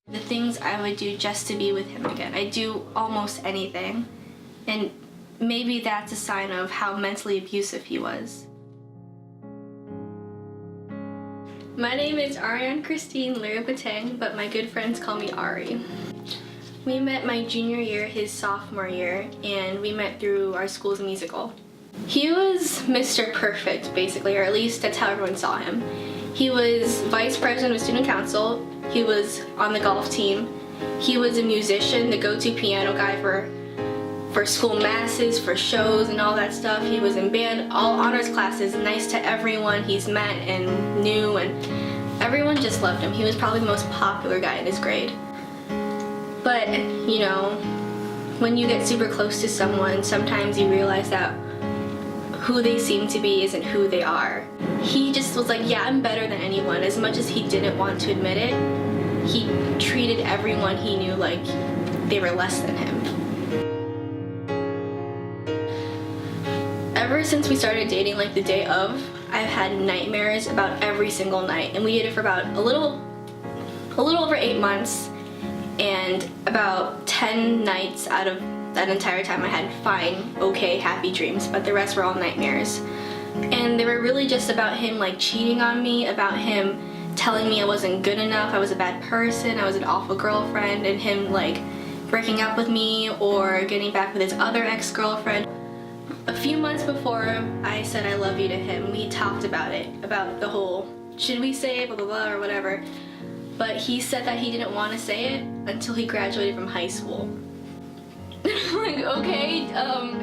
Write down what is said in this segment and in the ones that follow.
The things I would do just to be with him again. I'd do almost anything. And maybe that's a sign of how mentally abusive he was. My name is Ariane Christine Lirapateng, but my good friends call me Ari. We met my junior year, his sophomore year, and we met through our school's musical. He was Mr. Perfect, basically, or at least that's how everyone saw him. He was vice president of student council, he was on the golf team, he was a musician, the go-to piano guy for school masses, for shows and all that stuff. He was in band, all honors classes, nice to everyone he's met and knew, and everyone just loved him. He was probably the most popular guy in his grade. But, you know, when you get super close to someone, sometimes you realize that who they seem to be isn't who they are. He just was like, yeah, I'm better than anyone. As much as he didn't want to admit it, he treated everyone he knew like they were less than him. Ever since we started dating, like the day of, I've had nightmares about every single night, and we did it for about a little over 8 months, and about 10 nights out of that entire time I had fine, okay, happy dreams, but the rest were all nightmares. And they were really just about him like cheating on me, about him telling me I wasn't good enough, I was a bad person, I was an awful girlfriend, and him like breaking up with me or getting back with his other ex-girlfriend. A few months before I said I love you to him, we talked about it, about the whole, should we say it, blah blah blah, or whatever. But he said that he didn't want to say it until he graduated from high school. Like, okay,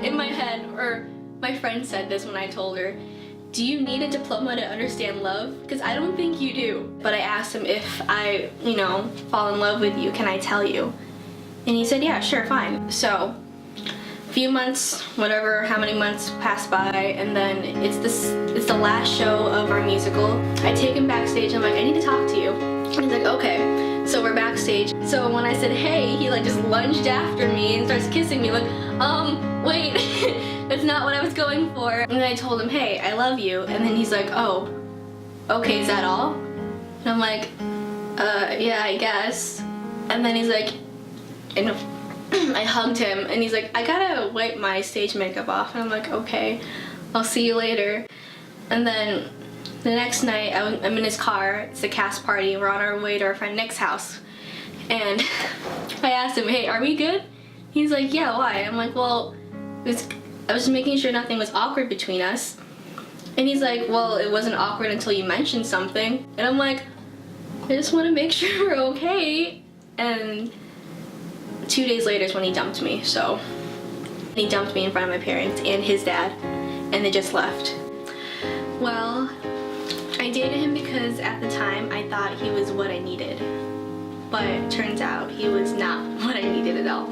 in my head, or my friend said this when I told her, do you need a diploma to understand love? Because I don't think you do. But I asked him if I, you know, fall in love with you, can I tell you? And he said, yeah, sure, fine. So, few months, whatever, how many months passed by, and then it's the last show of our musical. I take him backstage, I'm like, I need to talk to you. And he's like, okay. So we're backstage. So when I said, hey, he like just lunged after me and starts kissing me, like, wait, that's not what I was going for. And then I told him, hey, I love you. And then he's like, oh, okay, is that all? And I'm like, yeah, I guess. And then he's like, and I hugged him, and he's like, I gotta wipe my stage makeup off. And I'm like, okay, I'll see you later. And then the next night, I'm in his car, it's a cast party, we're on our way to our friend Nick's house. And I asked him, hey, are we good? He's like, yeah, why? I'm like, well, I was just making sure nothing was awkward between us. And he's like, well, it wasn't awkward until you mentioned something. And I'm like, I just want to make sure we're okay. And 2 days later is when he dumped me, so. He dumped me in front of my parents and his dad, and they just left. Well, I dated him because at the time I thought he was what I needed. But it turns out he was not what I needed at all.